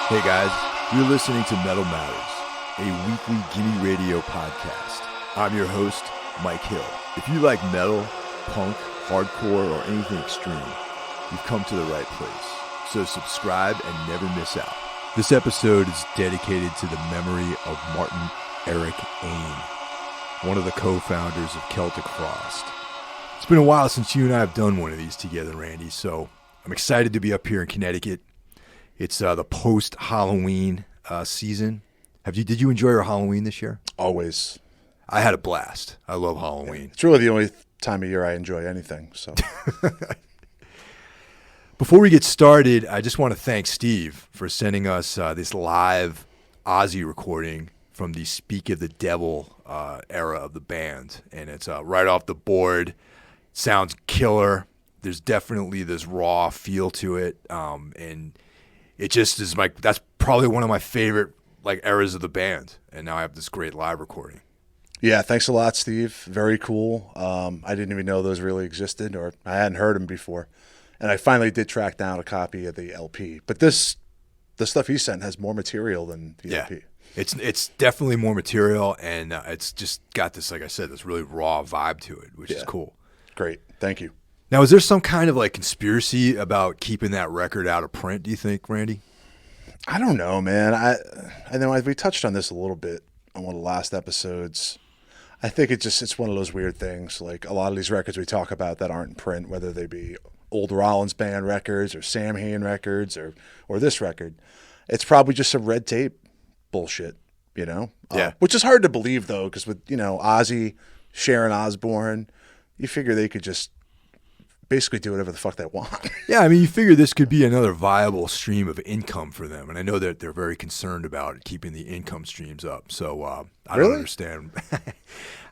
Hey guys, you're listening to Metal Matters, a weekly Gimme Radio podcast. I'm your host, Mike Hill. If you like metal, punk, hardcore, or anything extreme, you've come to the right place. So subscribe and never miss out. This episode is dedicated to the memory of Martin Eric Ain, one of the co-founders of Celtic Frost. It's been a while since you and I have done one of these together, Randy, so I'm excited to be up here in Connecticut. It's the post-Halloween season. Did you enjoy your Halloween this year? Always. I had a blast. I love Halloween. Yeah, it's really the only time of year I enjoy anything. So, before we get started, I just want to thank Steve for sending us this live Ozzy recording from the Speak of the Devil era of the band, and it's right off the board. Sounds killer. There's definitely this raw feel to it, and it just is that's probably one of my favorite eras of the band, and now I have this great live recording. Yeah, thanks a lot, Steve. Very cool. I didn't even know those really existed, or I hadn't heard them before, and I finally did track down a copy of the LP. But the stuff he sent has more material than the LP. It's definitely more material, and it's just got this, like I said, this really raw vibe to it, which is cool. Great, thank you. Now, is there some kind of conspiracy about keeping that record out of print, do you think, Randy? I don't know, man. I know we touched on this a little bit on one of the last episodes. I think it's one of those weird things. Like a lot of these records we talk about that aren't in print, whether they be old Rollins Band records or Sam Hain records or this record, it's probably just some red tape bullshit, you know? Yeah. Which is hard to believe, though, because with, Ozzy, Sharon Osbourne, you figure they could just basically do whatever the fuck they want. Yeah, I mean, you figure this could be another viable stream of income for them, and I know that they're very concerned about keeping the income streams up. So I don't understand.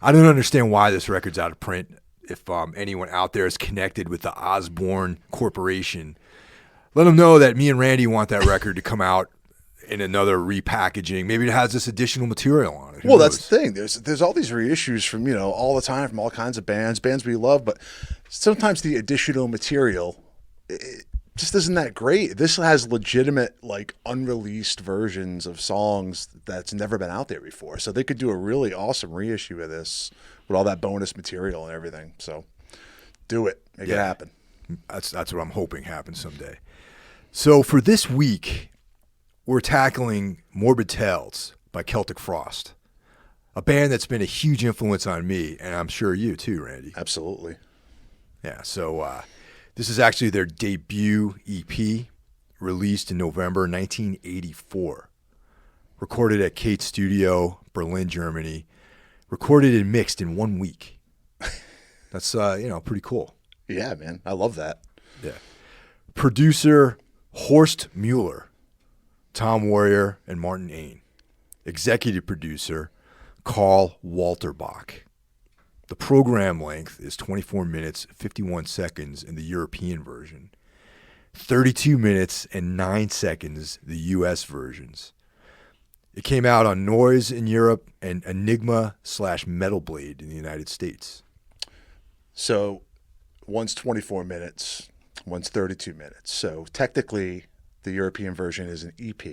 I don't understand why this record's out of print. If anyone out there is connected with the Osborne Corporation, let them know that me and Randy want that record to come out in another repackaging. Maybe it has this additional material on it. Well, that's the thing. There's all these reissues from, all the time from all kinds of bands we love, but sometimes the additional material it just isn't that great. This has legitimate, unreleased versions of songs that's never been out there before. So they could do a really awesome reissue of this with all that bonus material and everything. So do it. Make it happen. That's what I'm hoping happens someday. So for this week, we're tackling Morbid Tales by Celtic Frost, a band that's been a huge influence on me, and I'm sure you too, Randy. Absolutely. Yeah, so this is actually their debut EP, released in November 1984. Recorded at Kate Studio, Berlin, Germany. Recorded and mixed in 1 week. That's, pretty cool. Yeah, man. I love that. Yeah. Producer Horst Mueller, Tom Warrior, and Martin Ain. Executive producer Carl Walterbach. The program length is 24 minutes, 51 seconds in the European version, 32 minutes and 9 seconds the U.S. versions. It came out on Noise in Europe and Enigma/Metal Blade in the United States. So one's 24 minutes, one's 32 minutes. So technically, the European version is an EP,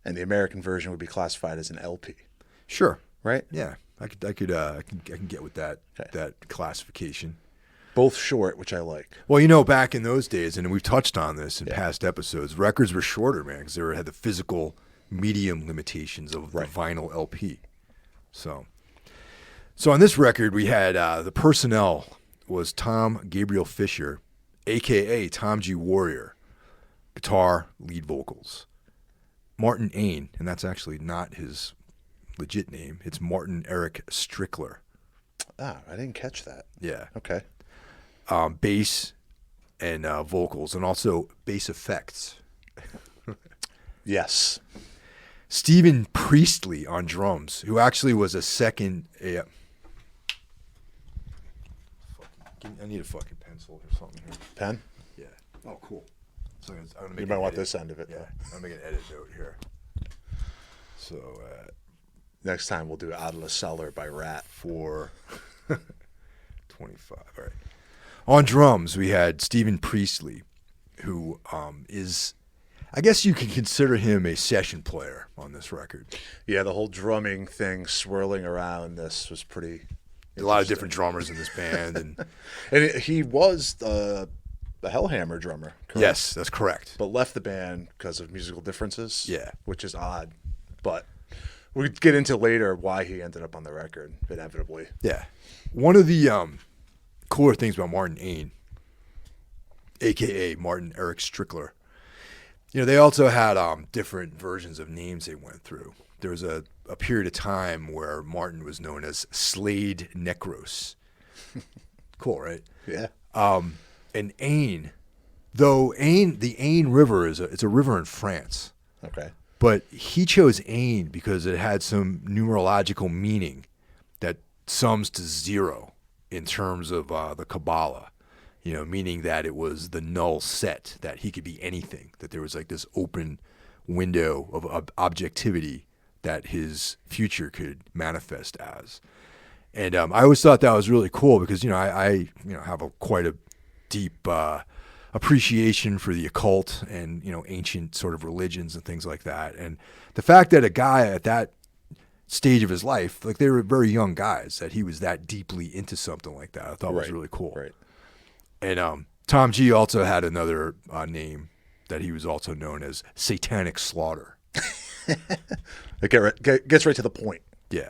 and the American version would be classified as an LP. Sure. Right? Yeah. I can get with that classification. Both short, which I like. Well, back in those days, and we've touched on this in past episodes, records were shorter, man, because they had the physical medium limitations of the vinyl LP. So on this record, we had the personnel was Tom Gabriel Fischer, a.k.a. Tom G. Warrior, guitar, lead vocals. Martin Ain, and that's actually not his legit name. It's Martin Eric Strickler. Ah, I didn't catch that. Yeah. Okay. Bass and vocals, and also bass effects. Yes. Stephen Priestley on drums, who actually was a second. I need a fucking pencil or something here. Pen? Yeah. Oh, cool. So I'm gonna make you might want this end of it. Yeah. I'm making an edit note here. So next time we'll do Out of the Cellar by Rat. 425. All right. On drums, we had Stephen Priestley, who is I guess you can consider him a session player on this record. Yeah, the whole drumming thing swirling around this was pretty A lot of different drummers in this band. And he was the Hellhammer drummer, correct? Yes, that's correct. But left the band because of musical differences. Yeah. Which is odd. But we'll get into later why he ended up on the record, inevitably. Yeah. One of the cooler things about Martin Ain, a.k.a. Martin Eric Strickler, they also had different versions of names they went through. There was a period of time where Martin was known as Slade Necros. Cool, right? Yeah. And Ain, the Ain River it's a river in France. Okay. But he chose Ain because it had some numerological meaning that sums to 0 in terms of the Kabbalah. Meaning that it was the null set, that he could be anything, that there was like this open window of objectivity that his future could manifest as. And I always thought that was really cool because, I have quite a deep appreciation for the occult and, ancient sort of religions and things like that. And the fact that a guy at that stage of his life, like they were very young guys, that he was that deeply into something like that, I thought was really cool. Right. And Tom G also had another name that he was also known as Satanic Slaughter. It gets right to the point. Yeah.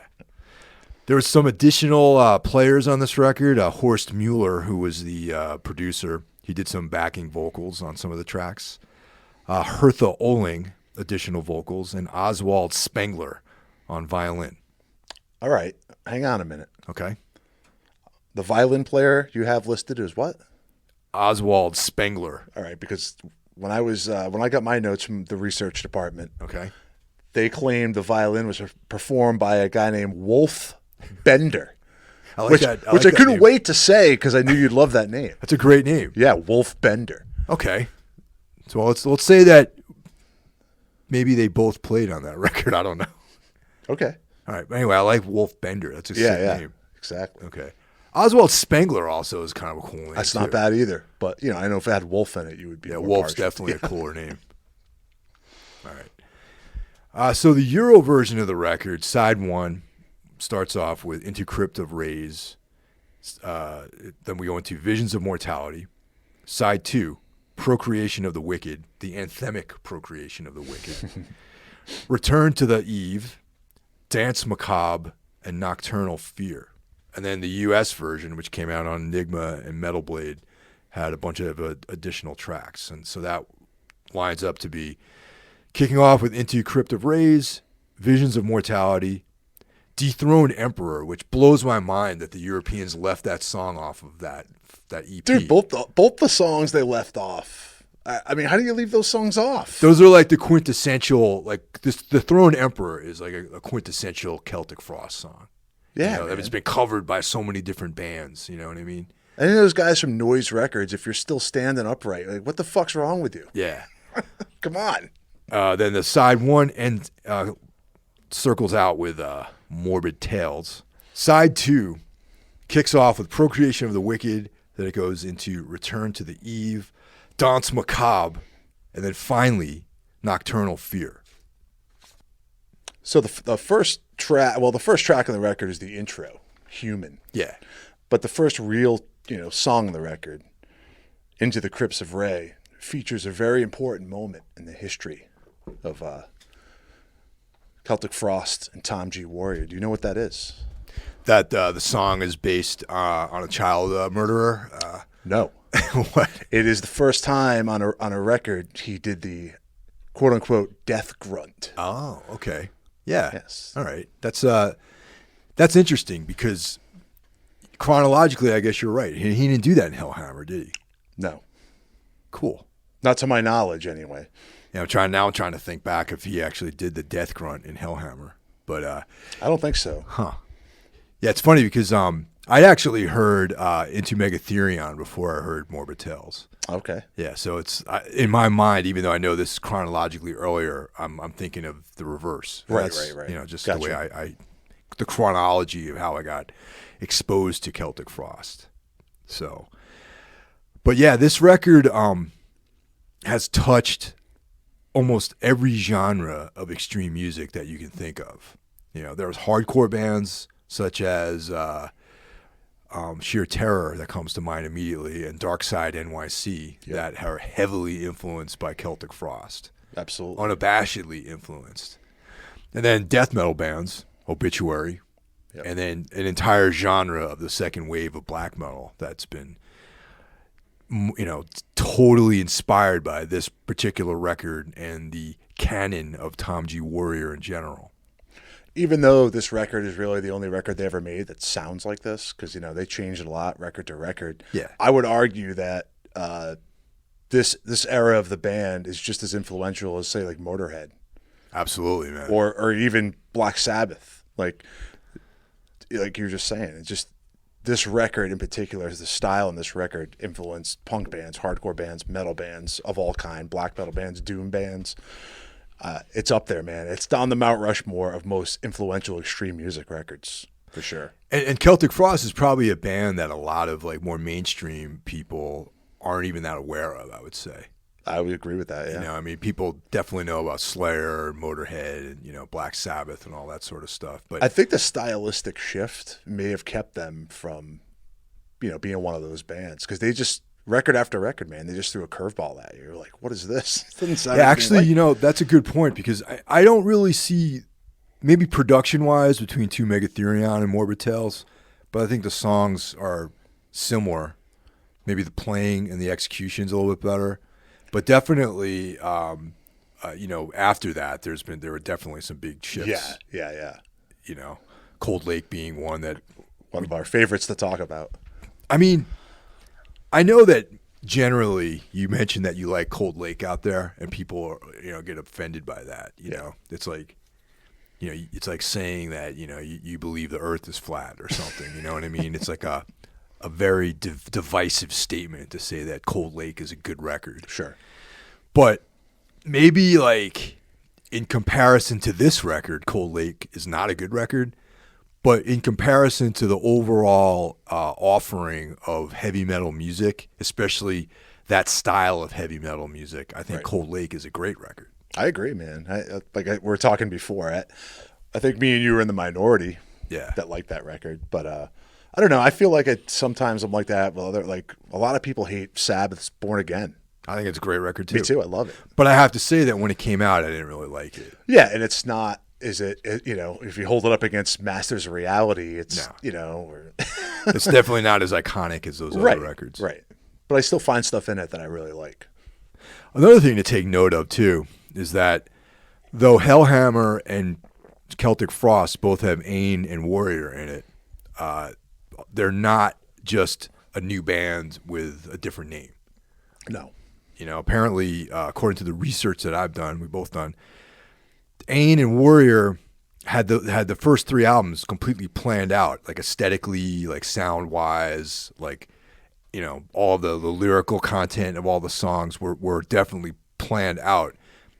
There was some additional players on this record. Horst Mueller, who was the producer, he did some backing vocals on some of the tracks. Hertha Oling, additional vocals, and Oswald Spengler on violin. All right. Hang on a minute. Okay. The violin player you have listed is what? Oswald Spengler. All right, because when I got my notes from the research department, Okay. they claimed the violin was performed by a guy named Wolf Bender. I like which that. I couldn't wait to say because I knew you'd love that name. That's a great name. Yeah, Wolf Bender. Okay. So let's say that maybe they both played on that record. I don't know. Okay. All right. But anyway, I like Wolf Bender. That's a sick name. Exactly. Okay. Oswald Spengler also is kind of a cool name. That's too. not bad either. But, I know if it had Wolf in it, you would be more Wolf's partial. definitely a cooler name. All right. So the Euro version of the record, side 1, starts off with Into Crypt of Rays. Then we go into Visions of Mortality. Side 2, Procreation of the Wicked, the anthemic procreation of the wicked. Return to the Eve, Dance Macabre, and Nocturnal Fear. And then the U.S. version, which came out on Enigma and Metal Blade, had a bunch of additional tracks. And so that lines up to be kicking off with Into Crypt of Rays, Visions of Mortality, Dethroned Emperor, which blows my mind that the Europeans left that song off of that EP. Dude, both the songs they left off. I mean, how do you leave those songs off? Those are like the quintessential, like the Throned Emperor is like a quintessential Celtic Frost song. Yeah, it's been covered by so many different bands. You know what I mean? I think those guys from Noise Records, if you're still standing upright, like, what the fuck's wrong with you? Yeah. Come on. Then the side 1 circles out with Morbid Tales. Side 2 kicks off with Procreation of the Wicked. Then it goes into Return to the Eve, Dance Macabre, and then finally Nocturnal Fear. So the first track on the record is the intro, Human. Yeah. But the first real, song on the record, Into the Crypts of Ray, features a very important moment in the history of Celtic Frost and Tom G. Warrior. Do you know what that is? That the song is based on a child murderer? No. What? It is the first time on a record he did the quote-unquote death grunt. Oh, okay. Yeah. Yes. All right. That's interesting because chronologically, I guess you're right. He didn't do that in Hellhammer, did he? No. Cool. Not to my knowledge, anyway. I'm trying to think back if he actually did the death grunt in Hellhammer, but I don't think so. Huh. Yeah, it's funny because I'd actually heard Into Megatherion before I heard Morbid Tales. Okay. Yeah, so it's in my mind, even though I know this chronologically earlier, I'm thinking of the reverse. Right. Just gotcha. the way the chronology of how I got exposed to Celtic Frost. So, but yeah, this record has touched almost every genre of extreme music that you can think of. There's hardcore bands such as Sheer Terror that comes to mind immediately, and Dark Side NYC that are heavily influenced by Celtic Frost. Absolutely. Unabashedly influenced. And then death metal bands, Obituary, and then an entire genre of the second wave of black metal that's been, totally inspired by this particular record and the canon of Tom G. Warrior in general. Even though this record is really the only record they ever made that sounds like this, because, they changed it a lot record to record. Yeah. I would argue that this era of the band is just as influential as, say, like Motorhead. Absolutely, man. Or even Black Sabbath. Like you were just saying, it's just this record in particular, the style in this record influenced punk bands, hardcore bands, metal bands of all kind, black metal bands, doom bands. It's up there, man. It's on the Mount Rushmore of most influential extreme music records, for sure. And Celtic Frost is probably a band that a lot of like more mainstream people aren't even that aware of, I would say. I would agree with that, yeah. People definitely know about Slayer, Motorhead, and, Black Sabbath and all that sort of stuff. But I think the stylistic shift may have kept them from, being one of those bands, because they just, record after record, man, they just threw a curveball at you. You're like, what is this? It doesn't sound actually, that's a good point, because I don't really see, maybe production-wise, between Two Megatherion and Morbid Tales, but I think the songs are similar. Maybe the playing and the execution's a little bit better. But definitely, after that, there were definitely some big shifts. Yeah. Cold Lake being one of our favorites to talk about. I know that generally you mentioned that you like Cold Lake out there, and people get offended by that. It's like, it's like saying that you believe the Earth is flat or something. You know what I mean? It's like a very divisive statement to say that Cold Lake is a good record. Sure. But maybe like in comparison to this record, Cold Lake is not a good record. But in comparison to the overall offering of heavy metal music, especially that style of heavy metal music, I think Cold Lake is a great record. I agree, man. We were talking before. I think me and you were in the minority that liked that record. But I don't know. I feel like sometimes I'm like that. Well, a lot of people hate Sabbath's Born Again. I think it's a great record, too. Me too. I love it. But I have to say that when it came out, I didn't really like it. Yeah, and it's not, if you hold it up against Masters of Reality, it's, it's definitely not as iconic as those other records. Right. But I still find stuff in it that I really like. Another thing to take note of, too, is that though Hellhammer and Celtic Frost both have Ain and Warrior in it, they're not just a new band with a different name. No. Apparently, according to the research that I've done, we've both done, Ain and Warrior had the first three albums completely planned out, like aesthetically, like sound-wise, like, all the lyrical content of all the songs were definitely planned out.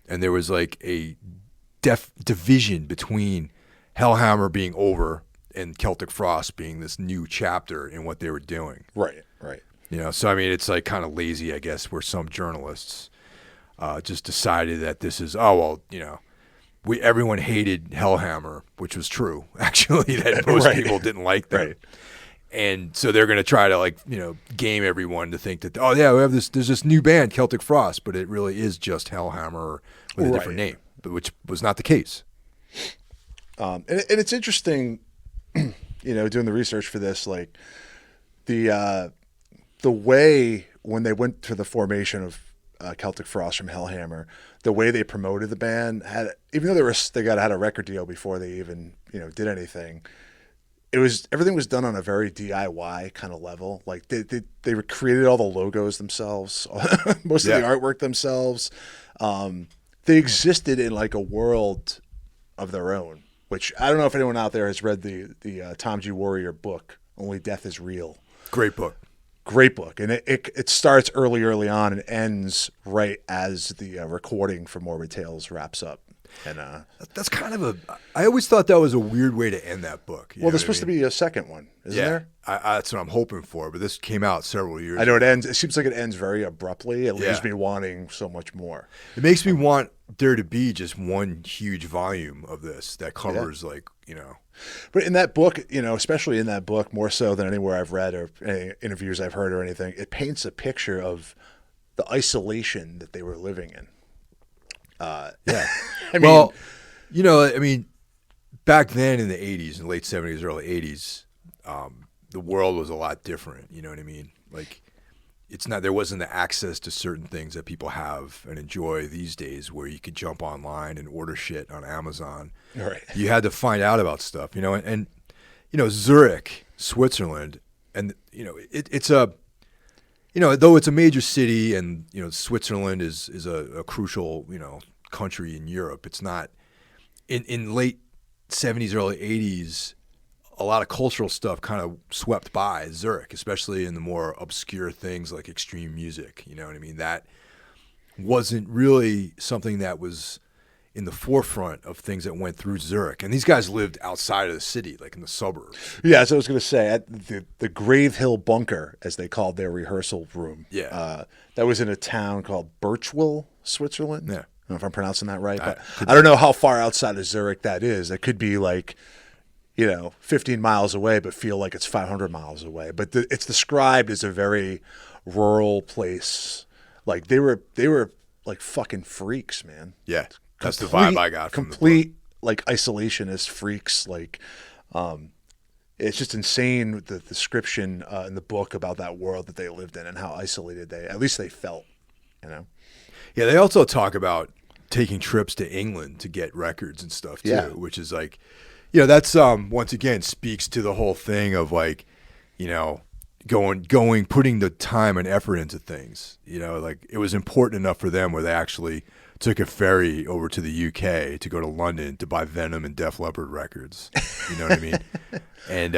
And there was like a division between Hellhammer being over and Celtic Frost being this new chapter in what they were doing. Right. So it's like kind of lazy, I guess, where some journalists just decided that this is, everyone hated Hellhammer, which was true, actually, that most people didn't like them. Right. And so they're going to try to game everyone to think that, there's this new band, Celtic Frost, but it really is just Hellhammer with a different name, but which was not the case. And it's interesting, doing the research for this, like the way when they went to the formation of Celtic Frost from Hellhammer, the way they promoted the band even though they had a record deal before they even did anything. Everything was done on a very DIY kind of level. Like they created all the logos themselves, most of the artwork themselves. They existed in like a world of their own, which I don't know if anyone out there has read the Tom G. Warrior book, Only Death is Real. Great book. And it starts early on and ends right as the recording for Morbid Tales wraps up. And That's kind of I always thought that was a weird way to end that book. Well, there's supposed to be a second one, isn't there? That's what I'm hoping for. But this came out several years I know ago. it seems like it ends very abruptly. It leaves me wanting so much more. It makes me want there to be just one huge volume of this that covers But in that book, especially in that book, more so than anywhere I've read or any interviews I've heard or anything, it paints a picture of the isolation that they were living in. Back then in the 80s, in the late 70s, early 80s, the world was a lot different. You know what I mean? Like, there wasn't the access to certain things that people have and enjoy these days, where you could jump online and order shit on Amazon. Right. You had to find out about stuff, and Zurich, Switzerland, and it's a, though it's a major city, and Switzerland is a crucial country in Europe. It's not in late 70s, early 80s. A lot of cultural stuff kind of swept by Zurich, especially in the more obscure things like extreme music. You know what I mean? That wasn't really something that was in the forefront of things that went through Zurich. And these guys lived outside of the city, like in the suburbs. Yeah, so I was going to say, at the Grave Hill Bunker, as they called their rehearsal room, that was in a town called Birchwil, Switzerland. Yeah. I don't know if I'm pronouncing that right, but I don't know how far outside of Zurich that is. It could be like 15 miles away, but feel like it's 500 miles away. But it's described as a very rural place. Like they were like fucking freaks, man. Yeah, that's the vibe I got from complete like isolationist freaks. Like, it's just insane the description in the book about that world that they lived in and how isolated at least they felt. Yeah, they also talk about taking trips to England to get records and stuff too, which is like. That's once again speaks to the whole thing of like, putting the time and effort into things. Like it was important enough for them where they actually took a ferry over to the UK to go to London to buy Venom and Def Leppard records. You know what I mean? And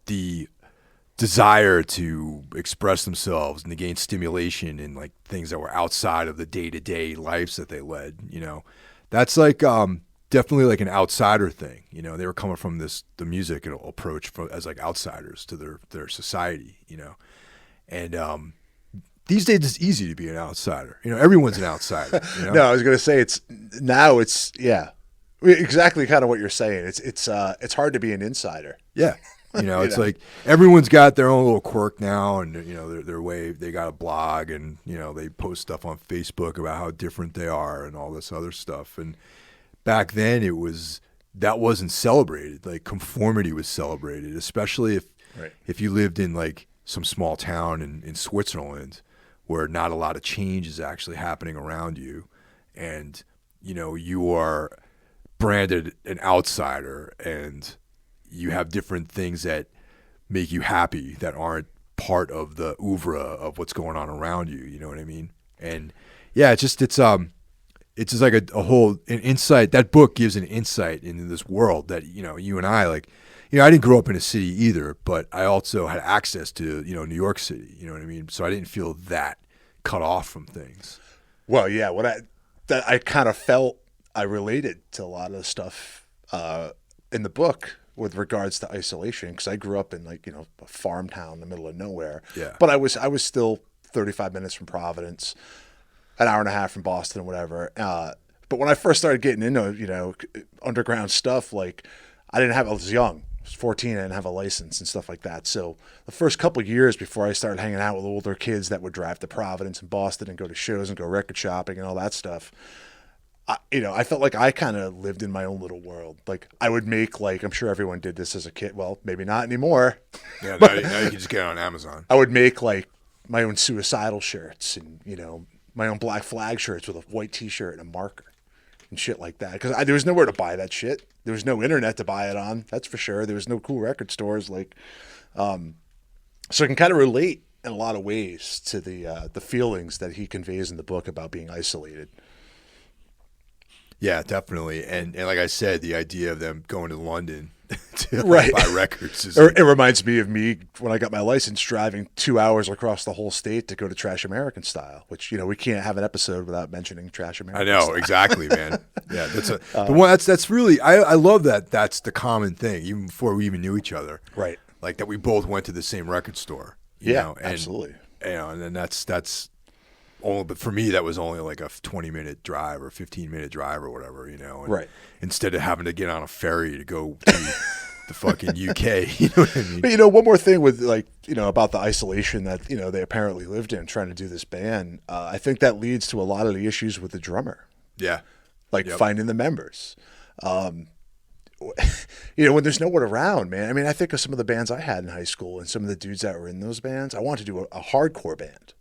the desire to express themselves and to gain stimulation in like things that were outside of the day-to-day lives that they led. That's like definitely like an outsider thing. They were coming from the music approach as like outsiders to their society, and these days it's easy to be an outsider. Everyone's an outsider. No, I was going to say it's exactly kind of what you're saying. It's hard to be an insider. Yeah. It's like everyone's got their own little quirk now, and their way. They got a blog, and they post stuff on Facebook about how different they are and all this other stuff. And back then, that wasn't celebrated. Like conformity was celebrated, especially if you lived in like some small town in Switzerland, where not a lot of change is actually happening around you, and you are branded an outsider, and you have different things that make you happy that aren't part of the oeuvre of what's going on around you. You know what I mean? And yeah, it's just like a whole an insight. That book gives an insight into this world that you and I like. I didn't grow up in a city either, but I also had access to New York City. You know what I mean? So I didn't feel that cut off from things. Well, yeah. I kind of felt I related to a lot of the stuff in the book with regards to isolation, because I grew up in like a farm town in the middle of nowhere. Yeah. But I was still 35 minutes from Providence, an hour and a half from Boston, or whatever. But when I first started getting into underground stuff, like I was young. I was 14. I didn't have a license and stuff like that. So the first couple of years before I started hanging out with older kids that would drive to Providence and Boston and go to shows and go record shopping and all that stuff, I felt like I kind of lived in my own little world. Like I would make, like, I'm sure everyone did this as a kid. Well, maybe not anymore. Yeah, now you can just get it on Amazon. I would make like my own suicidal shirts and, my own Black Flag shirts with a white t-shirt and a marker and shit like that. Because there was nowhere to buy that shit. There was no internet to buy it on. That's for sure. There was no cool record stores. Like, so I can kind of relate in a lot of ways to the feelings that he conveys in the book about being isolated. Yeah, definitely. And like I said, the idea of them going to London, to Right. buy records. It reminds me of me when I got my license driving 2 hours across the whole state to go to Trash American Style, which, we can't have an episode without mentioning Trash American I know, Style. exactly, man. Yeah, that's really, I love that that's the common thing, even before we even knew each other. Right. Like that we both went to the same record store. You know, and, absolutely. And then that's only, but for me, that was only like a 20-minute drive or 15-minute drive or whatever, and right. Instead of having to get on a ferry to go to the fucking UK, you know what I mean? But, one more thing with about the isolation that, they apparently lived in trying to do this band. I think that leads to a lot of the issues with the drummer. Yeah. Finding the members. When there's no one around, man. I mean, I think of some of the bands I had in high school and some of the dudes that were in those bands. I wanted to do a hardcore band.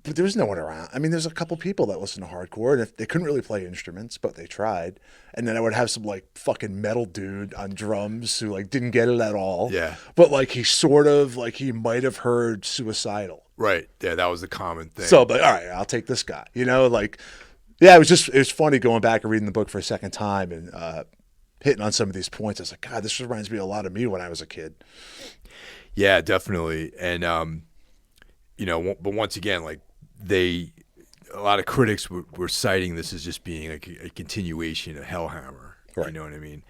But there was no one around. I mean, there's a couple people that listen to hardcore, and they couldn't really play instruments, but they tried. And then I would have some fucking metal dude on drums who didn't get it at all. Yeah. But he sort of he might have heard Suicidal. Right. Yeah, that was the common thing. So, but all right, I'll take this guy. Yeah, it was funny going back and reading the book for a second time and hitting on some of these points. I was like, God, this reminds me a lot of me when I was a kid. Yeah, definitely. And but once again, a lot of critics were citing this as just being a continuation of Hellhammer. Right. You know what I mean?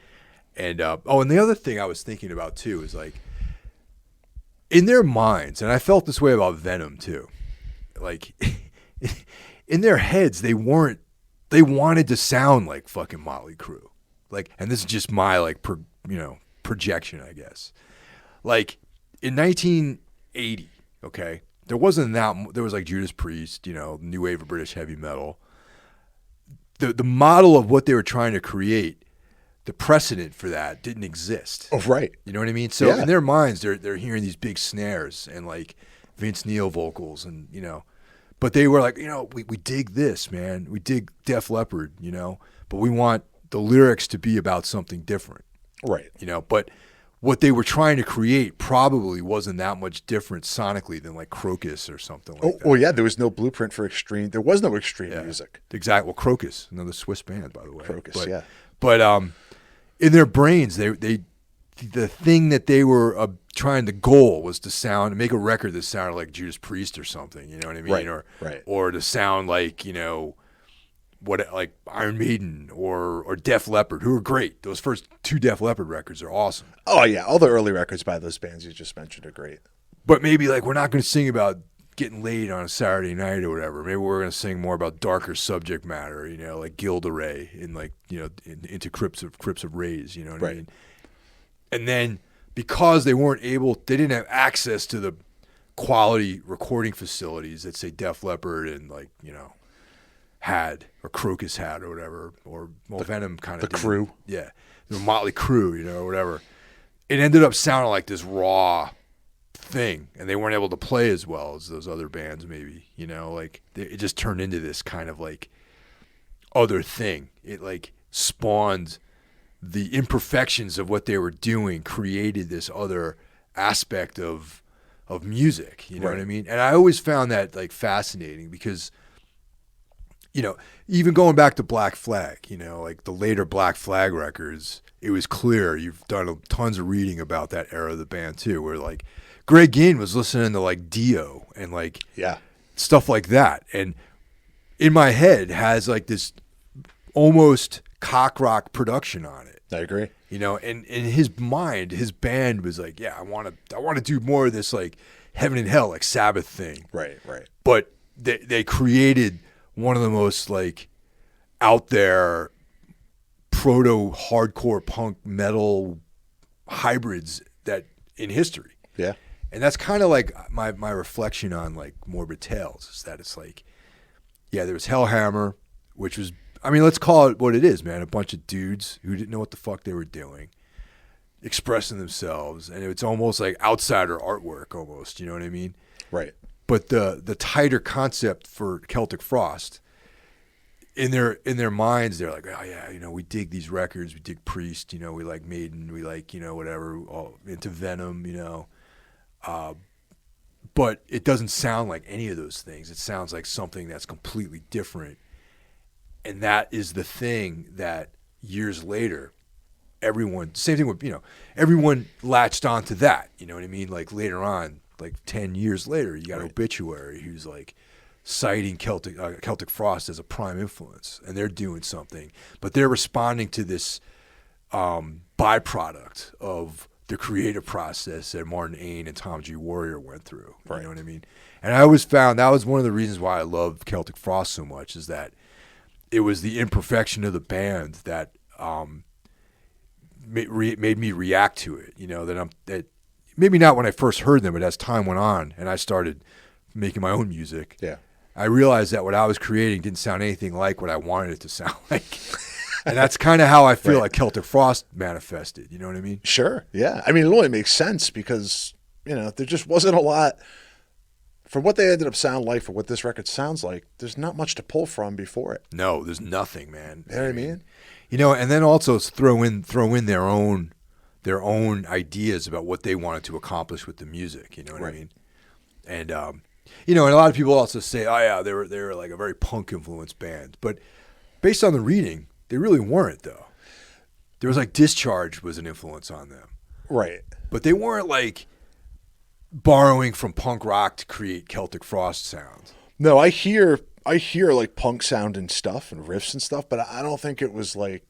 And and the other thing I was thinking about too is in their minds, and I felt this way about Venom too. In their heads, they wanted to sound like fucking Motley Crue. And this is just my projection, I guess. In 1980, okay. There wasn't there was Judas Priest, new wave of British heavy metal. The model of what they were trying to create, the precedent for that didn't exist. Oh, right. You know what I mean? So in their minds, they're hearing these big snares and Vince Neil vocals and, but they were we dig this, man. We dig Def Leppard, but we want the lyrics to be about something different. Right. But what they were trying to create probably wasn't that much different sonically than Crocus or something like that. Oh, yeah. There was no blueprint for extreme. There was no extreme music. Exactly. Well, Crocus, another Swiss band, by the way. Crocus, yeah. But in their brains, the thing that they were the goal was to make a record that sounded like Judas Priest or something. You know what I mean? Right. Or to sound like Iron Maiden or Def Leppard, who are great. Those first two Def Leppard records are awesome. Oh, yeah. All the early records by those bands you just mentioned are great. But maybe we're not going to sing about getting laid on a Saturday night or whatever. Maybe we're going to sing more about darker subject matter, like Gilda Ray and into Crypts of Rays, you know what I mean? And then because they didn't have access to the quality recording facilities that say Def Leppard and had or Crocus had or whatever, or Venom kind of the Crew. Yeah. The Motley Crue, or whatever. It ended up sounding like this raw thing, and they weren't able to play as well as those other bands maybe, it just turned into this kind of other thing. It spawned the imperfections of what they were doing, created this other aspect of music, you know what I mean? And I always found that fascinating because even going back to Black Flag, the later Black Flag records, it was clear. You've done tons of reading about that era of the band too, where Greg Ginn was listening to Dio and stuff like that. And in my head has this almost cock rock production on it. I agree. And in his mind, his band was yeah, I want to do more of this Heaven and Hell, Sabbath thing. Right. But they created one of the most out there proto hardcore punk metal hybrids that in history. Yeah. And that's kind of my reflection on Morbid Tales is that it's there was Hellhammer, which was, let's call it what it is, man. A bunch of dudes who didn't know what the fuck they were doing, expressing themselves. And it's almost outsider artwork almost, you know what I mean? Right. But the tighter concept for Celtic Frost, in their minds, they're oh yeah, we dig these records, we dig Priest, we like Maiden, we like whatever, all into Venom, but it doesn't sound like any of those things. It sounds like something that's completely different, and that is the thing that years later everyone, same thing with, everyone latched onto that. You know what I mean? Like later on, like 10 years later, you got Obituary who's like citing Celtic Frost as a prime influence, and they're doing something, but they're responding to this byproduct of the creative process that Martin Ain and Tom G. Warrior went through. You know what I mean? And I always found that was one of the reasons why I love Celtic Frost so much, is that it was the imperfection of the band that made me react to it. That maybe not when I first heard them, but as time went on and I started making my own music, I realized that what I was creating didn't sound anything like what I wanted it to sound like. And that's kind of how I feel like Celtic Frost manifested. You know what I mean? Sure. Yeah. I mean, it only makes sense because, there just wasn't a lot for what they ended up sound like, for what this record sounds like. There's not much to pull from before it. No, there's nothing, man. You know what I mean? And then also throw in their own ideas about what they wanted to accomplish with the music. You know what I mean? And, and a lot of people also say, oh yeah, they were like a very punk influenced band. But based on the reading, they really weren't, though. There was like Discharge was an influence on them. Right. But they weren't like borrowing from punk rock to create Celtic Frost sounds. No, I hear like punk sound and stuff and riffs and stuff, but I don't think it was like,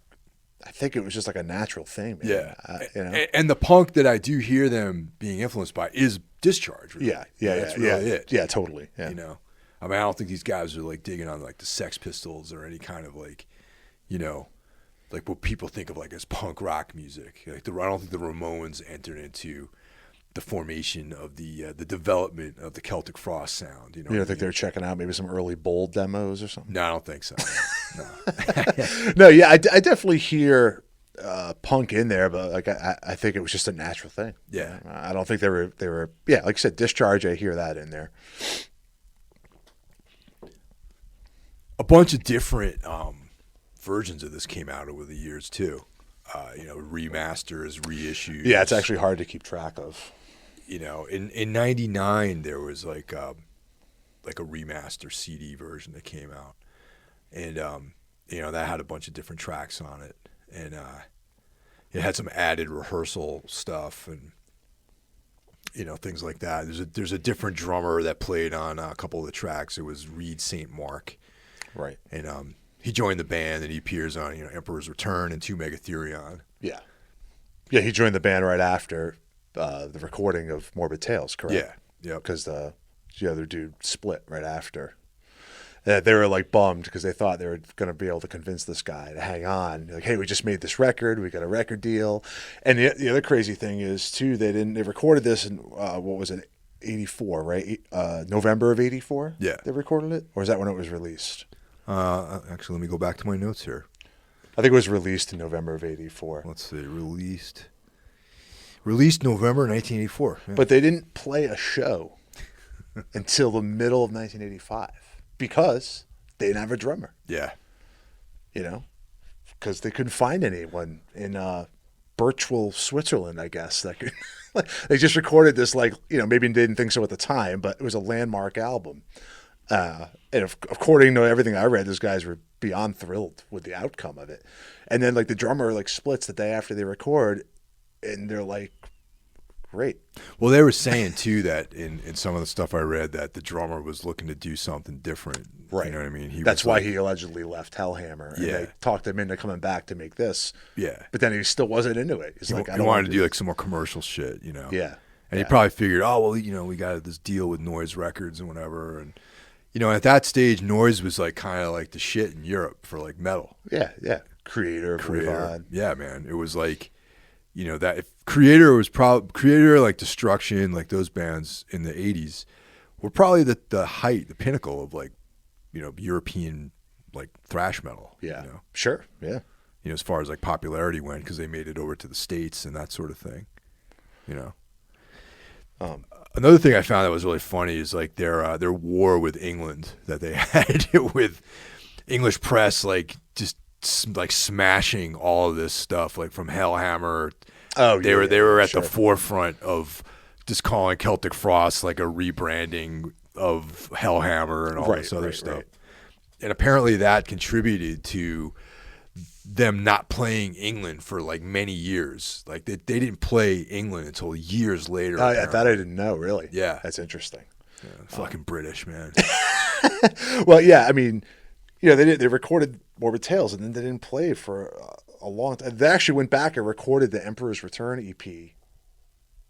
I think it was just like a natural thing, man. Yeah. And the punk that I do hear them being influenced by is Discharge. Really. That's really it. Yeah, totally. Yeah. I mean, I don't think these guys are like digging on like the Sex Pistols or any kind of like, like what people think of like as punk rock music. Like I don't think the Ramones entered into the formation of the development of the Celtic Frost sound. You don't think they're checking out maybe some early Bold demos or something? No, I don't think so. No. No, yeah, I definitely hear punk in there, but like I think it was just a natural thing. Yeah, I don't think they were. Yeah, like I said, Discharge. I hear that in there. A bunch of different versions of this came out over the years too. Remasters, reissues. Yeah, it's actually hard to keep track of. In '99 there was like a remaster CD version that came out, and that had a bunch of different tracks on it, and it had some added rehearsal stuff and things like that. There's a different drummer that played on a couple of the tracks. It was Reed St. Mark, right? And he joined the band and he appears on Emperor's Return and 2 Megatherion. Yeah, he joined the band right after the recording of Morbid Tales, correct? Yeah. Because the other dude split right after. They were like bummed because they thought they were going to be able to convince this guy to hang on. Like, hey, we just made this record. We got a record deal. And the other crazy thing is too, they recorded this in what was it, 84, right? November of 84. Yeah, they recorded it, or is that when it was released? Actually, let me go back to my notes here. I think it was released in November of 84. Let's see, released November 1984. Yeah. But they didn't play a show until the middle of 1985 because they didn't have a drummer. Yeah. Because they couldn't find anyone in Birchwell, Switzerland, I guess. That could, they just recorded this, maybe didn't think so at the time, but it was a landmark album. And according to everything I read, those guys were beyond thrilled with the outcome of it. And then, the drummer, splits the day after they record, and they're like, great. Well, they were saying, too, that in some of the stuff I read, that the drummer was looking to do something different. Right. You know what I mean? That's why he allegedly left Hellhammer. And yeah. they talked him into coming back to make this. Yeah. But then he still wasn't into it. He's like, I don't wanted to do some more commercial shit, Yeah. And he probably figured, we got this deal with Noise Records and whatever. And, at that stage, Noise was kind of like the shit in Europe for metal. Yeah. Creator. Yeah, man. It was that if Creator, Destruction, those bands in the 80s were probably the height, the pinnacle of European thrash metal. Yeah. Sure. Yeah. As far as popularity went, because they made it over to the States and that sort of thing. Another thing I found that was really funny is their war with England that they had with English press, just smashing all of this stuff, from Hellhammer. Oh, they were at the forefront of just calling Celtic Frost a rebranding of Hellhammer and all this other stuff. Right. And apparently that contributed to them not playing England for like many years. Like they didn't play England until years later. That I didn't know, really. Yeah. That's interesting. Yeah, fucking British, man. Well, yeah, I mean, they recorded Morbid Tales, and then they didn't play for a long time. They actually went back and recorded the Emperor's Return EP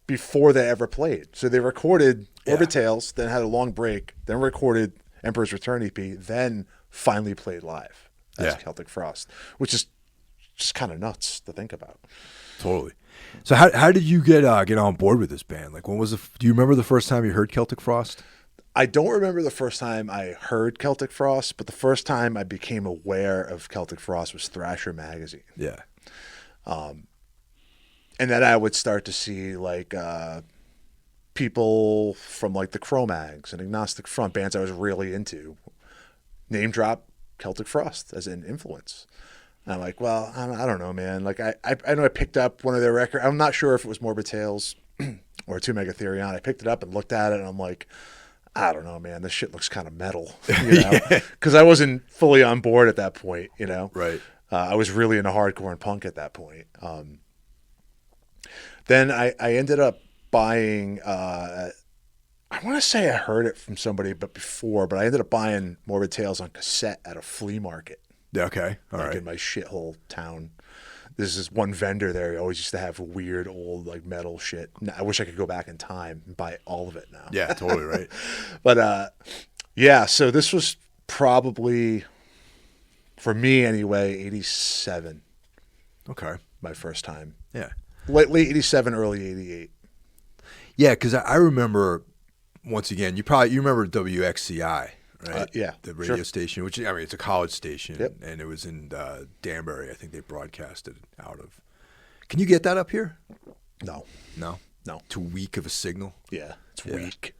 before they ever played. So they recorded Morbid Tales, then had a long break, then recorded Emperor's Return EP, then finally played live as Celtic Frost, which is just kind of nuts to think about. Totally. So how did you get on board with this band? Like, do you remember the first time you heard Celtic Frost? I don't remember the first time I heard Celtic Frost, but the first time I became aware of Celtic Frost was Thrasher magazine. Yeah. And then I would start to see like people from like the Cro-Mags and Agnostic Front, bands I was really into, name drop Celtic Frost as an influence. And I'm like, well, I don't know, man. Like I know I picked up one of their records. I'm not sure if it was Morbid Tales or Two Megatherion. I picked it up and looked at it, and I'm like, I don't know, man. This shit looks kind of metal, because I wasn't fully on board at that point, Right. I was really into hardcore and punk at that point. Then I ended up buying, I want to say I heard it from somebody but I ended up buying Morbid Tales on cassette at a flea market. Yeah, okay. All right. In my shithole town. There's this one vendor there who always used to have weird old like metal shit. I wish I could go back in time and buy all of it now. Yeah, totally right. But so this was probably, for me anyway, 87. Okay. My first time. Yeah. Late 87, early 88. Yeah, because I remember, once again, you remember WXCI, right? Yeah. The radio station, which, I mean, it's a college station. Yep. And it was in Danbury. I think they broadcasted out of. Can you get that up here? No. No? No. Too weak of a signal? Yeah, it's weak.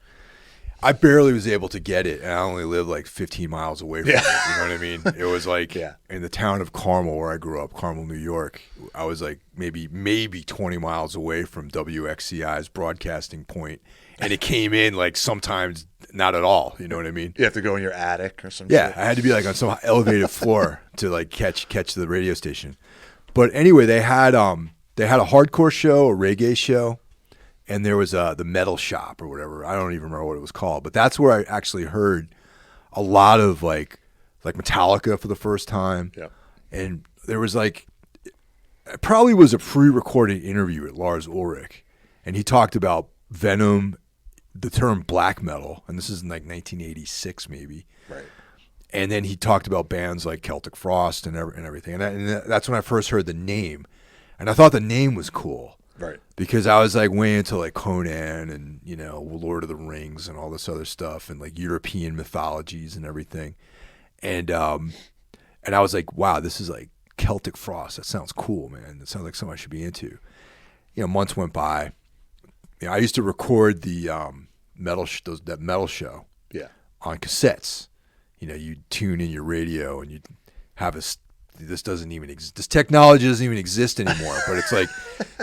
I barely was able to get it, and I only lived like 15 miles away from it. You know what I mean? It was like in the town of Carmel, where I grew up, Carmel, New York. I was like maybe 20 miles away from WXCI's broadcasting point, and it came in like sometimes not at all. You know what I mean? You have to go in your attic or something. Yeah, I had to be like on some elevated floor to like catch the radio station. But anyway, they had a hardcore show, a reggae show. And there was the metal shop or whatever. I don't even remember what it was called. But that's where I actually heard a lot of like Metallica for the first time. Yeah. And there was it probably was a pre-recorded interview with Lars Ulrich. And he talked about Venom, the term black metal. And this is in like 1986 maybe. Right. And then he talked about bands like Celtic Frost and everything. And that's when I first heard the name. And I thought the name was cool. Right. Because I was like way into like Conan and, Lord of the Rings and all this other stuff and like European mythologies and everything. And I was like, wow, this is like Celtic Frost. That sounds cool, man. That sounds like something I should be into. Months went by. I used to record the that metal show on cassettes. You'd tune in your radio and you'd have this doesn't even exist. This technology doesn't even exist anymore. But it's like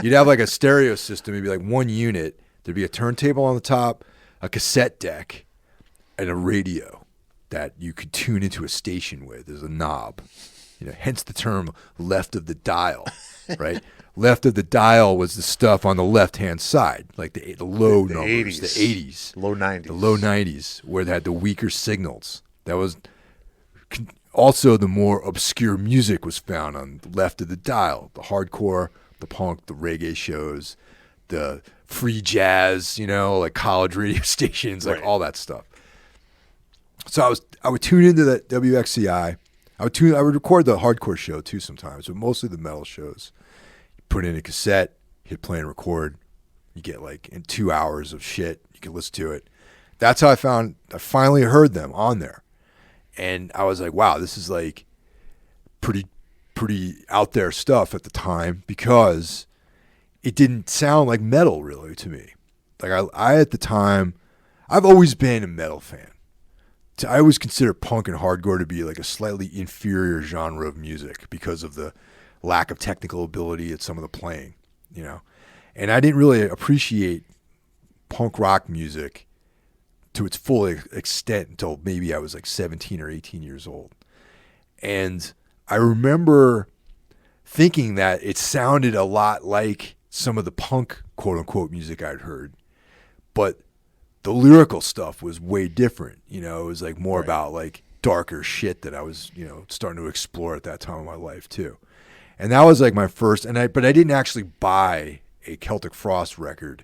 you'd have like a stereo system, maybe like one unit. There'd be a turntable on the top, a cassette deck, and a radio that you could tune into a station with. There's a knob. Hence the term left of the dial, right? Left of the dial was the stuff on the left-hand side, like the low numbers, 80s. the 80s. Low 90s. The low 90s, where they had the weaker signals. That was... Also, the more obscure music was found on the left of the dial. The hardcore, the punk, the reggae shows, the free jazz, like college radio stations, like all that stuff. So I would tune into that WXCI. I would record the hardcore show too sometimes, but mostly the metal shows. You put in a cassette, hit play and record. You get like in 2 hours of shit. You can listen to it. That's how I finally heard them on there. And I was like, wow, this is like pretty out there stuff at the time, because it didn't sound like metal really to me. Like I at the time, I've always been a metal fan. I always consider punk and hardcore to be like a slightly inferior genre of music because of the lack of technical ability at some of the playing, And I didn't really appreciate punk rock music to its full extent until maybe I was like 17 or 18 years old. And I remember thinking that it sounded a lot like some of the punk quote unquote music I'd heard, but the lyrical stuff was way different. You know, it was like more about like darker shit that I was, you know, starting to explore at that time of my life too. And that was like my first, but I didn't actually buy a Celtic Frost record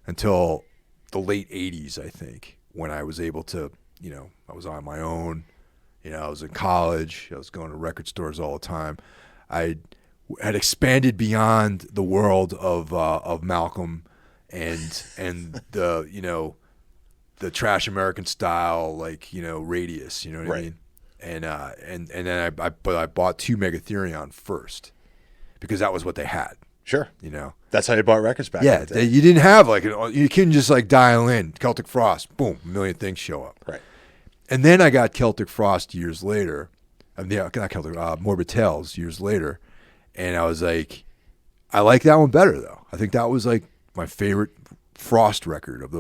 until the late 80s, I think, when I was able to, you know, I was on my own, you know, I was in college, I was going to record stores all the time. I had expanded beyond the world of Malcolm and the, you know, the trash American style, like, you know, Radius, you know what I mean? And then I bought 2 Megatherion first because that was what they had. Sure. You know? That's how you bought records back Yeah. in the day. You didn't have like, you couldn't just like dial in Celtic Frost, boom, a million things show up. Right. And then I got Celtic Frost years later. Not Celtic, Morbid Tales years later. And I was like, I like that one better though. I think that was like my favorite Frost record of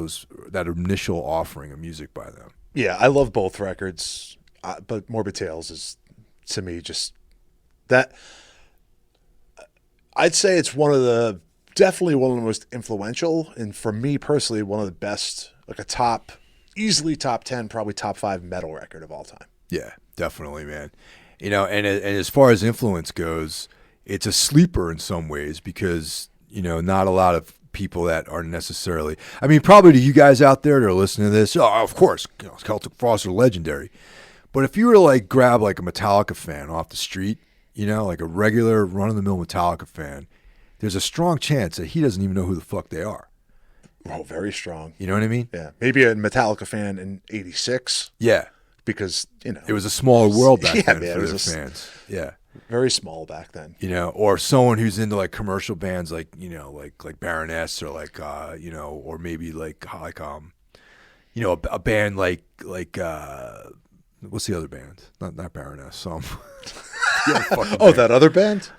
that initial offering of music by them. Yeah, I love both records, but Morbid Tales is, to me, just that. I'd say it's definitely one of the most influential, and for me personally, one of the best, like easily top 10, probably top 5 metal record of all time. Yeah, definitely, man. You know, and as far as influence goes, it's a sleeper in some ways because, you know, not a lot of people that are necessarily, I mean, probably to you guys out there that are listening to this, oh, of course, you know, Celtic Frost are legendary. But if you were to like grab like a Metallica fan off the street, you know, like a regular run-of-the-mill Metallica fan, there's a strong chance that he doesn't even know who the fuck they are. Oh, very strong. You know what I mean? Yeah. Maybe a Metallica fan in 86. Yeah. Because, you know. It was a smaller world back then man, for their fans. Yeah. Very small back then. You know, or someone who's into like commercial bands like, you know, like Baroness or like, you know, or maybe like, you know, a band like, what's the other band? Not Baroness. That other band?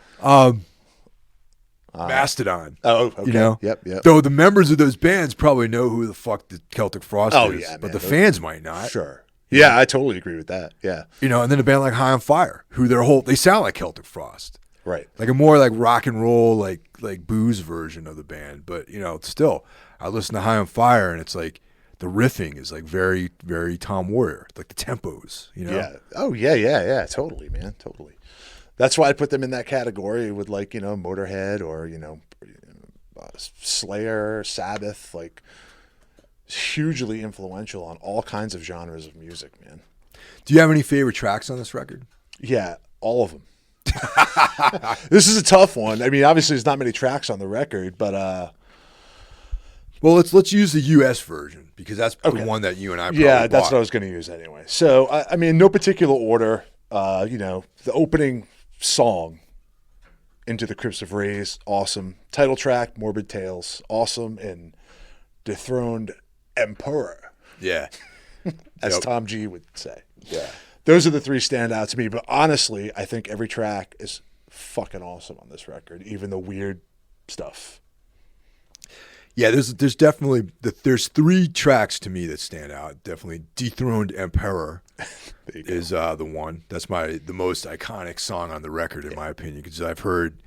Mastodon. Oh, okay. You know? Yep. Though the members of those bands probably know who the fuck the Celtic Frost is, yeah, but man, the fans might not. Sure. Yeah, I totally agree with that. Yeah. You know, and then a band like High on Fire, who they sound like Celtic Frost. Right. Like a more like rock and roll, like booze version of the band. But, you know, still, I listen to High on Fire and it's like the riffing is like very, very Tom Warrior, like the tempos, you know? Yeah. Oh, yeah. Totally, man. Totally. That's why I put them in that category with like, you know, Motorhead or, you know, Slayer, Sabbath, like hugely influential on all kinds of genres of music, man. Do you have any favorite tracks on this record? Yeah, all of them. This is a tough one. I mean, obviously there's not many tracks on the record, but well, let's use the US version because that's the one that you and I probably that's bought. what I was going to use anyway. So, I mean, no particular order. You know, the opening song, Into the Crypts of Rays, awesome. Title track, Morbid Tales, awesome. And Dethroned Emperor. Yeah. As Tom G would say. Yeah. Those are the 3 standouts to me. But honestly, I think every track is fucking awesome on this record, even the weird stuff. Yeah, there's definitely there's 3 tracks to me that stand out. Definitely Dethroned Emperor is the one. That's the most iconic song on the record in my opinion, because I've heard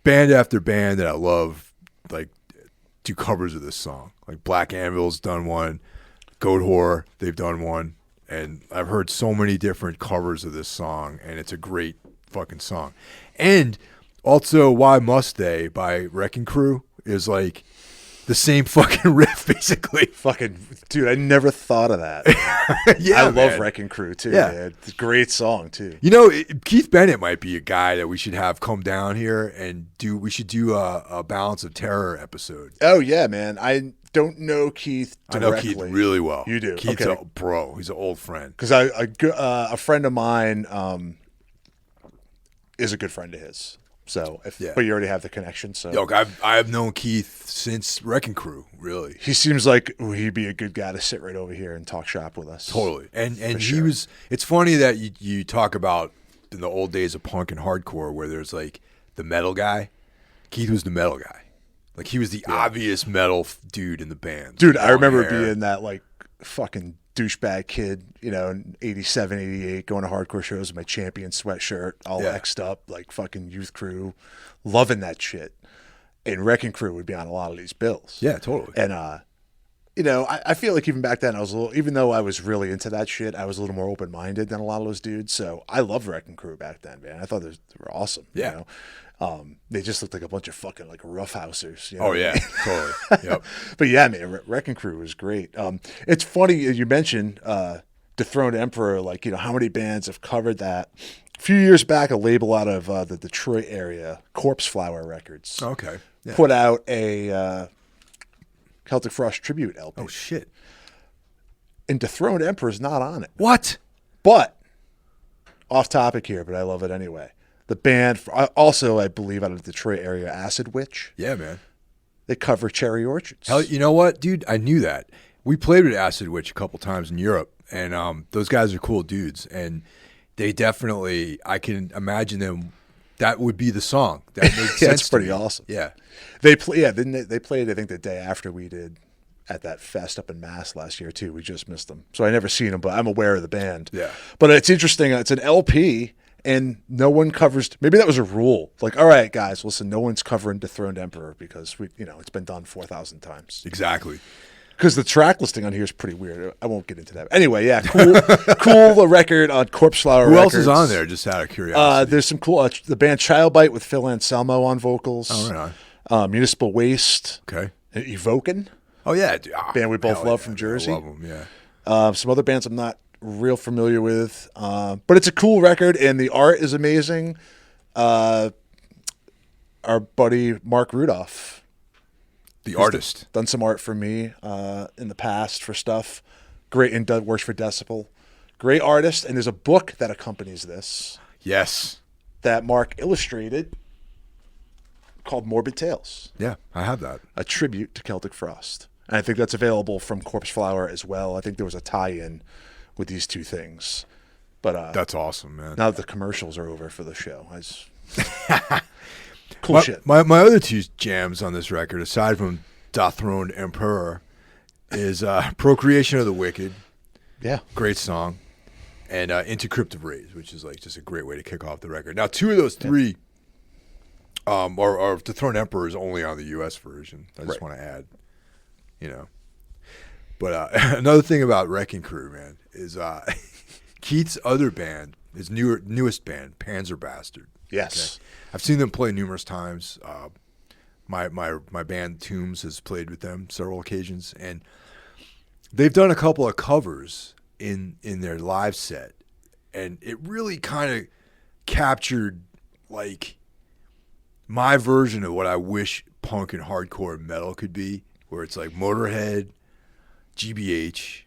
band after band that I love like do covers of this song. Like Black Anvil's done one, Goatwhore, they've done one, and I've heard so many different covers of this song, and it's a great fucking song. And also Why Must They by Wrecking Crew is like the same fucking riff, basically. Fucking dude, I never thought of that. Yeah, I love Wrecking Crew too. Yeah. Man. It's a great song too. You know, Keith Bennett might be a guy that we should have come down here and we should do a Balance of Terror episode. Oh yeah, man. I don't know Keith directly. I know Keith really well. You do? Keith's Okay. a bro. He's an old friend. Because a friend of mine is a good friend of his. So, but you already have the connection. So, Yo, I've known Keith since Wrecking Crew. Really, he seems like he'd be a good guy to sit right over here and talk shop with us. Totally. And he sure. was. It's funny that you talk about in the old days of punk and hardcore where there's like the metal guy. Keith was the metal guy. Like he was the obvious metal dude in the band. Dude, I remember hair. being that like fucking douchebag kid, in 87, 88, going to hardcore shows with my Champion sweatshirt, all X'd up, like fucking Youth Crew, loving that shit. And Wrecking Crew would be on a lot of these bills. Yeah, totally. And, I feel like even back then I was even though I was really into that shit, I was a little more open-minded than a lot of those dudes. So I loved Wrecking Crew back then, man. I thought they were awesome. Yeah. They just looked like a bunch of fucking like roughhousers. Oh yeah, totally. Yep. But yeah, man, Wrecking Crew was great. It's funny you mentioned Dethroned Emperor. Like, how many bands have covered that? A few years back, a label out of the Detroit area, Corpse Flower Records, Okay. Yeah. put out a Celtic Frost tribute LP. Oh shit. And Dethroned Emperor is not on it. What? But off topic here, but I love it anyway. The band, also I believe out of the Detroit area, Acid Witch. Yeah, man. They cover Cherry Orchards. Hell, you know what, dude? I knew that. We played with Acid Witch a couple times in Europe, and those guys are cool dudes, and they definitely, I can imagine them. That would be the song. That makes sense. It's pretty awesome. Yeah. They play. Yeah, they played. I think the day after we did at that fest up in Mass last year too. We just missed them, so I never seen them, but I'm aware of the band. Yeah. But it's interesting. It's an LP. And no one covers. Maybe that was a rule. Like, all right, guys, listen. No one's covering Dethroned Emperor because it's been done 4,000 times. Exactly. Because the track listing on here is pretty weird. I won't get into that. Anyway, yeah, cool record on Corpse Flower Records. Who else is on there? Just out of curiosity. There's some cool. The band Childbite with Phil Anselmo on vocals. Oh, right on. Municipal Waste. Okay. Evokin'. Oh yeah, dude. Band we both love from Jersey. I love them. Yeah. Some other bands I'm not real familiar with, but it's a cool record and the art is amazing. Our buddy Mark Rudolph, The artist, done some art for me in the past for stuff. Great, and works for Decibel. Great artist, and there's a book that accompanies this. Yes. That Mark illustrated called Morbid Tales. Yeah, I have that. A tribute to Celtic Frost. And I think that's available from Corpse Flower as well. I think there was a tie-in with these two things. But that's awesome, man. Now that the commercials are over for the show, cool shit. My other two jams on this record, aside from Dethroned Emperor, is Procreation of the Wicked. Yeah. Great song. And Into Cryptic Rays, which is like just a great way to kick off the record. Now, two of those three are Dethroned Emperor is only on the U.S. version. I just want to add, But another thing about Wrecking Crew, man, is Keith's other band, his newest band, Panzer Bastard. Yes. Okay? I've seen them play numerous times. My band Tombs has played with them several occasions, and they've done a couple of covers in their live set, and it really kind of captured like my version of what I wish punk and hardcore and metal could be, where it's like Motorhead, GBH,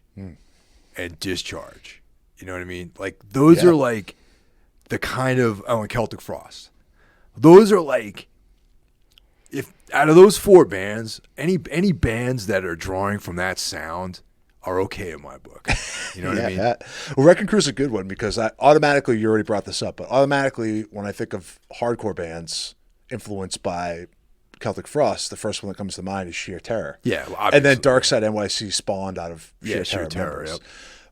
and Discharge. You know what I mean? Like those are like the kind of and Celtic Frost. Those are like, if out of those four bands, any bands that are drawing from that sound are okay in my book. You know what I mean? Yeah. Well, Wrecking Crew's a good one because you already brought this up, but automatically when I think of hardcore bands influenced by Celtic Frost, the first one that comes to mind is Sheer Terror. Yeah, well, and then Dark Side NYC spawned out of Sheer Terror. Yep.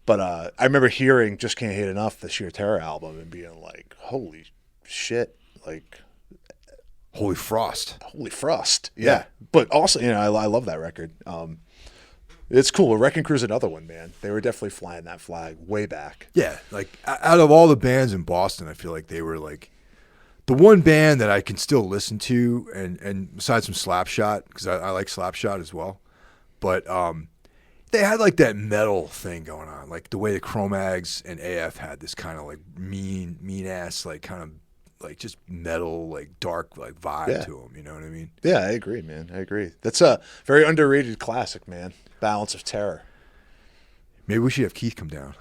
But I remember hearing Just Can't Hate Enough, the Sheer Terror album, and being like, holy shit, like... Holy Frost. Holy Frost. Yeah. But also, I love that record. It's cool. Wrecking Crew's another one, man. They were definitely flying that flag way back. Yeah, like out of all the bands in Boston, I feel like they were like the one band that I can still listen to, and besides from Slapshot, because I like Slapshot as well, but they had like that metal thing going on, like the way the Cro-Mags and AF had this kind of like mean ass, like kind of like just metal, like dark, like vibe to them. You know what I mean? Yeah, I agree, man. I agree. That's a very underrated classic, man. Balance of Terror. Maybe we should have Keith come down.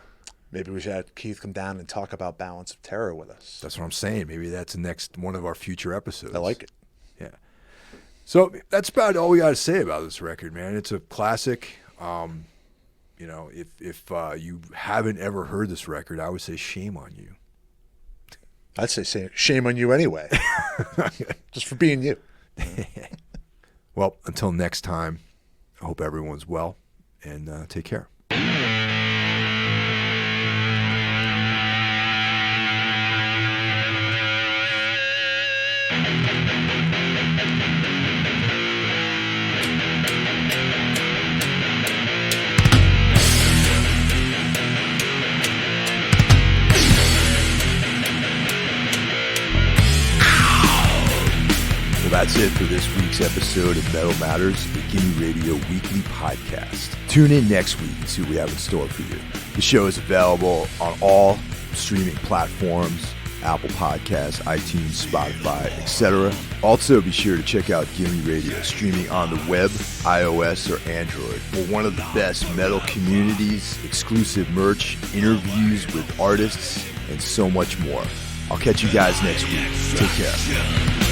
Maybe we should have Keith come down and talk about Balance of Terror with us. That's what I'm saying. Maybe that's the next one of our future episodes. I like it. Yeah. So that's about all we got to say about this record, man. It's a classic. If you haven't ever heard this record, I would say shame on you. I'd say shame on you anyway. Just for being you. Well, until next time, I hope everyone's well, and take care. that's it for this week's episode of Metal Matters, the Gimme Radio Weekly Podcast. Tune in next week and see what we have in store for you. The show is available on all streaming platforms, Apple Podcasts, iTunes, Spotify, etc. Also, be sure to check out Gimme Radio, streaming on the web, iOS, or Android. We're one of the best metal communities, exclusive merch, interviews with artists, and so much more. I'll catch you guys next week. Take care.